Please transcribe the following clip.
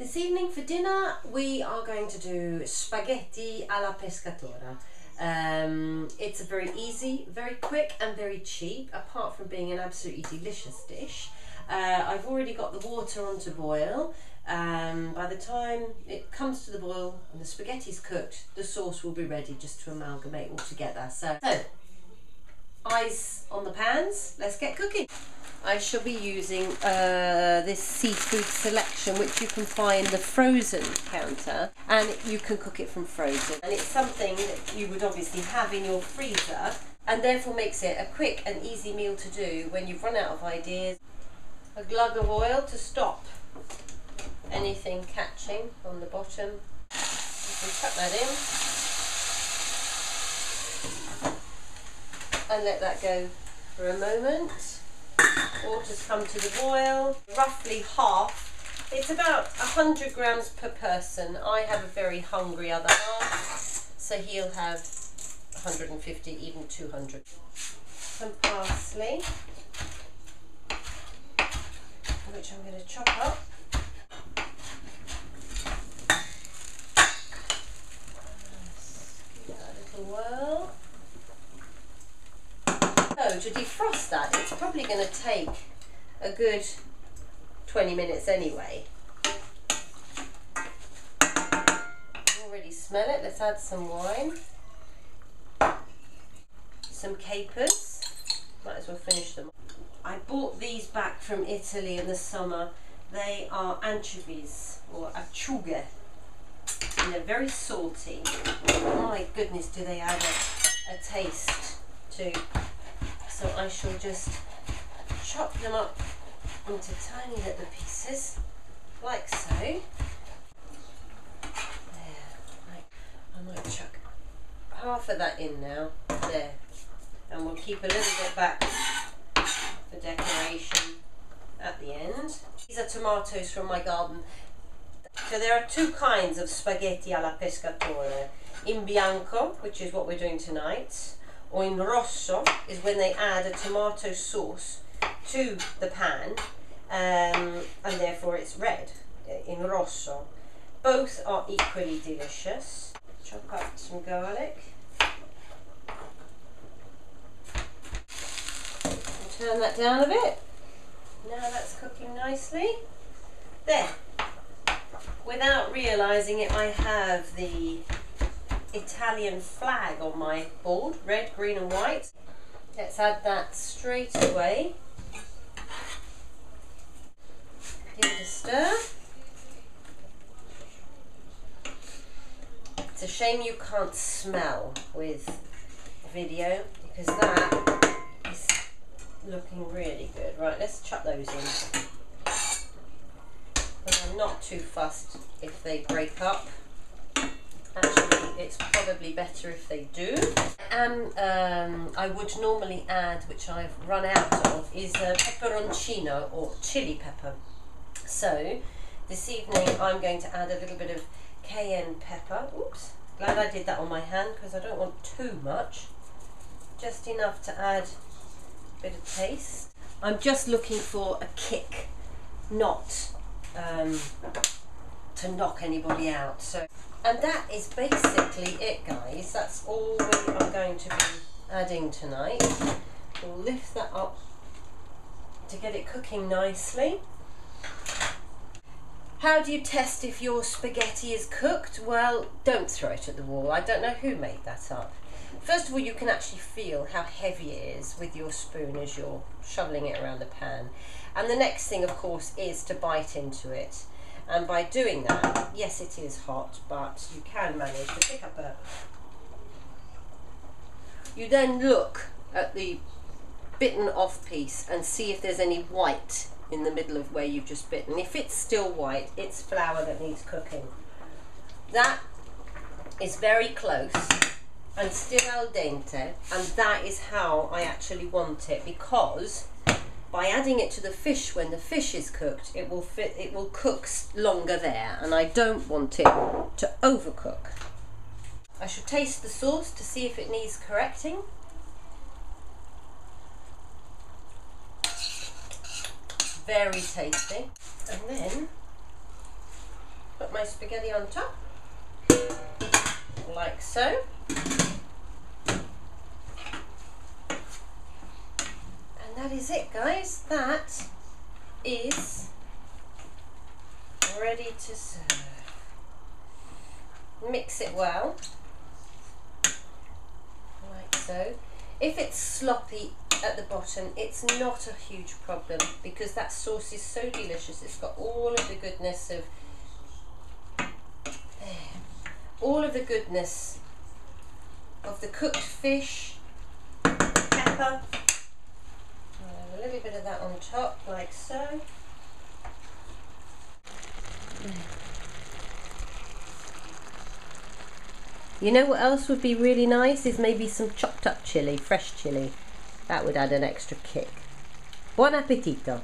This evening for dinner we are going to do spaghetti alla pescatora. It's a very easy, very quick and very cheap, apart from being an absolutely delicious dish. I've already got the water on to boil. By the time it comes to the boil and the spaghetti's cooked, the sauce will be ready just to amalgamate all together. So eyes on the pans, let's get cooking. I shall be using this seafood selection, which you can find the frozen counter, and you can cook it from frozen. And it's something that you would obviously have in your freezer, and therefore makes it a quick and easy meal to do when you've run out of ideas. A glug of oil to stop anything catching on the bottom. You can chuck that in and let that go for a moment. Water's come to the boil, roughly half. It's about 100 grams per person. I have a very hungry other half, so he'll have 150, even 200. Some parsley, which I'm going to chop up. Give that a little whirl. So to defrost that, it's probably going to take a good 20 minutes anyway. You already smell it. Let's add some wine, some capers. Might as well finish them. I bought these back from Italy in the summer. They are anchovies, or acciughe, and they're very salty. Oh my goodness, do they add a taste to. So I shall just chop them up into tiny little pieces, like so. There, I might chuck half of that in now, there. And we'll keep a little bit back for decoration at the end. These are tomatoes from my garden. So there are two kinds of spaghetti alla pescatora. In bianco, which is what we're doing tonight, or in rosso is when they add a tomato sauce to the pan, and therefore it's red, in rosso. Both are equally delicious. Chop up some garlic. And turn that down a bit. Now that's cooking nicely. There. Without realising it, I have the Italian flag on my board, red, green and white. Let's add that straight away. Give it a stir. It's a shame you can't smell with video, because that is looking really good. Right, let's chuck those in. But I'm not too fussed if they break up. Actually, it's probably better if they do. And I would normally add, which I've run out of, is a peperoncino or chili pepper. So this evening I'm going to add a little bit of cayenne pepper. Oops, glad I did that on my hand because I don't want too much. Just enough to add a bit of taste. I'm just looking for a kick, not to knock anybody out. So. And that is basically it, guys. That's all we are going to be adding tonight. We'll lift that up to get it cooking nicely. How do you test if your spaghetti is cooked? Well, don't throw it at the wall. I don't know who made that up. First of all, you can actually feel how heavy it is with your spoon as you're shoveling it around the pan. And the next thing, of course, is to bite into it. And by doing that, yes, it is hot, but you can manage to pick up a... You then look at the bitten off piece and see if there's any white in the middle of where you've just bitten. If it's still white, it's flour that needs cooking. That is very close and still al dente, and that is how I actually want it, because by adding it to the fish when the fish is cooked, it will cook longer there, and I don't want it to overcook. I should taste the sauce to see if it needs correcting. Very tasty. And then my spaghetti on top, like so. And that is it, guys. That is ready to serve. Mix it well, like so. If it's sloppy at the bottom, it's not a huge problem because that sauce is so delicious. It's got all of the goodness of the cooked fish, pepper, a little bit of that on top, like so. You know what else would be really nice is maybe some chopped up chilli, fresh chilli. That would add an extra kick. Buon appetito!